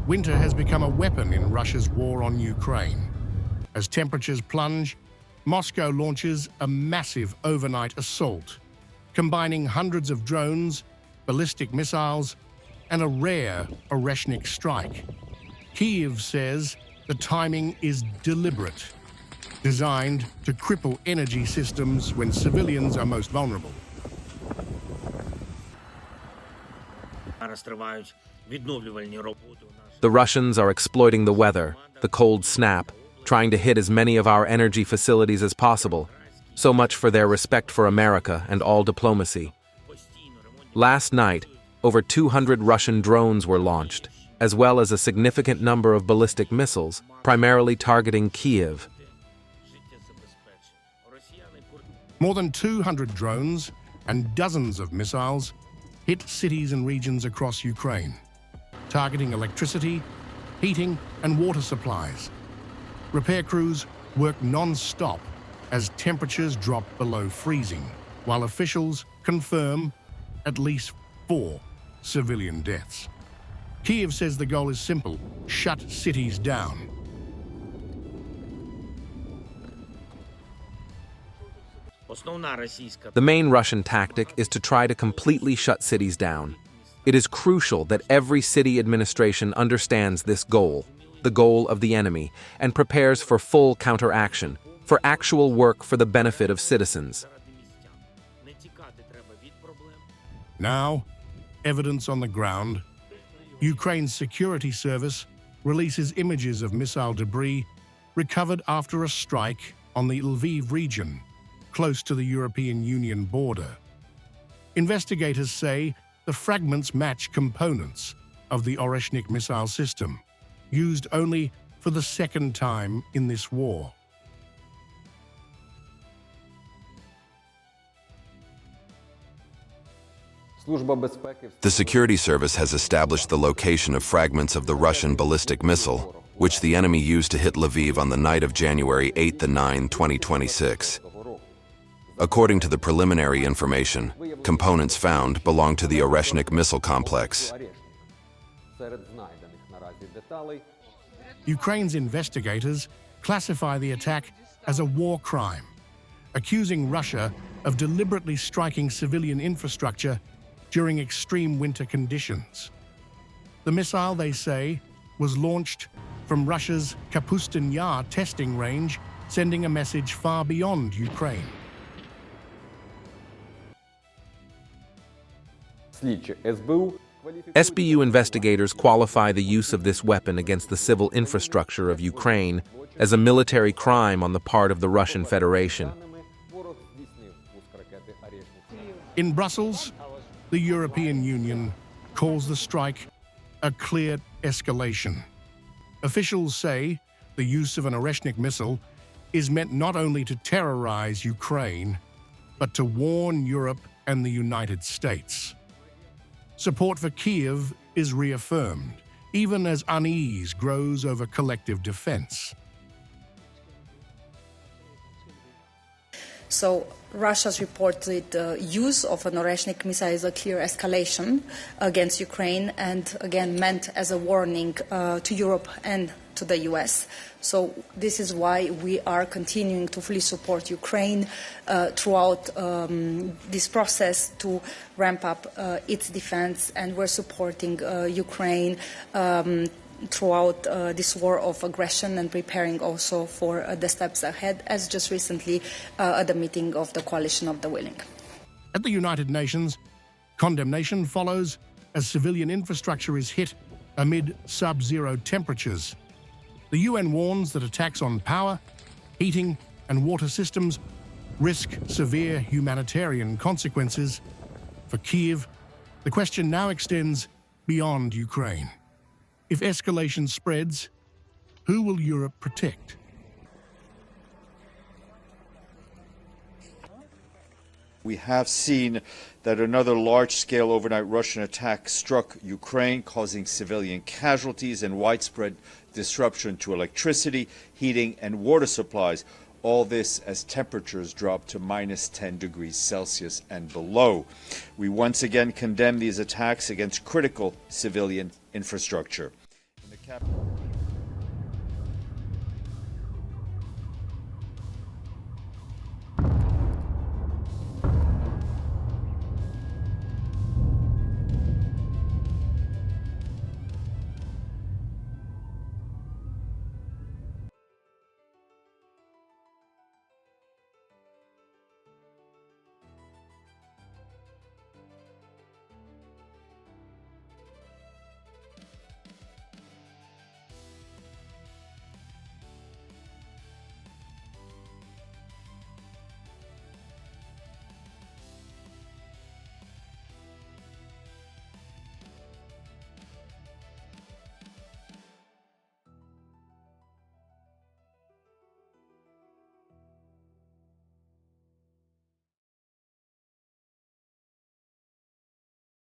Winter has become a weapon in Russia's war on Ukraine. As temperatures plunge, Moscow launches a massive overnight assault, combining hundreds of drones, ballistic missiles, and a rare Oreshnik strike. Kyiv says the timing is deliberate, designed to cripple energy systems when civilians are most vulnerable. The Russians are exploiting the weather, the cold snap, trying to hit as many of our energy facilities as possible. So much for their respect for America and all diplomacy. Last night, over 200 Russian drones were launched, as well as a significant number of ballistic missiles, primarily targeting Kyiv. More than 200 drones and dozens of missiles hit cities and regions across Ukraine, targeting electricity, heating, and water supplies. Repair crews work non-stop as temperatures drop below freezing, while officials confirm at least 4 civilian deaths. Kyiv says the goal is simple: shut cities down. The main Russian tactic is to try to completely shut cities down. It is crucial that every city administration understands this goal, the goal of the enemy, and prepares for full counteraction, for actual work for the benefit of citizens. Now, evidence on the ground. Ukraine's security service releases images of missile debris recovered after a strike on the Lviv region, close to the European Union border. Investigators say the fragments match components of the Oreshnik missile system, used only for the second time in this war. The security service has established the location of fragments of the Russian ballistic missile, which the enemy used to hit Lviv on the night of January 8 and 9, 2026. According to the preliminary information, components found belong to the Oreshnik missile complex. Ukraine's investigators classify the attack as a war crime, accusing Russia of deliberately striking civilian infrastructure during extreme winter conditions. The missile, they say, was launched from Russia's Kapustin Yar testing range, sending a message far beyond Ukraine. SBU investigators qualify the use of this weapon against the civil infrastructure of Ukraine as a military crime on the part of the Russian Federation. In Brussels, the European Union calls the strike a clear escalation. Officials say the use of an Oreshnik missile is meant not only to terrorize Ukraine, but to warn Europe and the United States. Support for Kyiv is reaffirmed, even as unease grows over collective defense. So Russia's reported use of an Oreshnik missile is a clear escalation against Ukraine and again meant as a warning to Europe and to the US. So this is why we are continuing to fully support Ukraine throughout this process to ramp up its defense, and we're supporting Ukraine throughout this war of aggression and preparing also for the steps ahead, as just recently at the meeting of the Coalition of the Willing. At the United Nations, condemnation follows as civilian infrastructure is hit amid sub-zero temperatures. The UN warns that attacks on power, heating, and water systems risk severe humanitarian consequences. For Kyiv, the question now extends beyond Ukraine. If escalation spreads, who will Europe protect? We have seen that another large-scale overnight Russian attack struck Ukraine, causing civilian casualties and widespread disruption to electricity, heating, and water supplies. All this as temperatures drop to minus 10 degrees Celsius and below. We once again condemn these attacks against critical civilian infrastructure. In the capital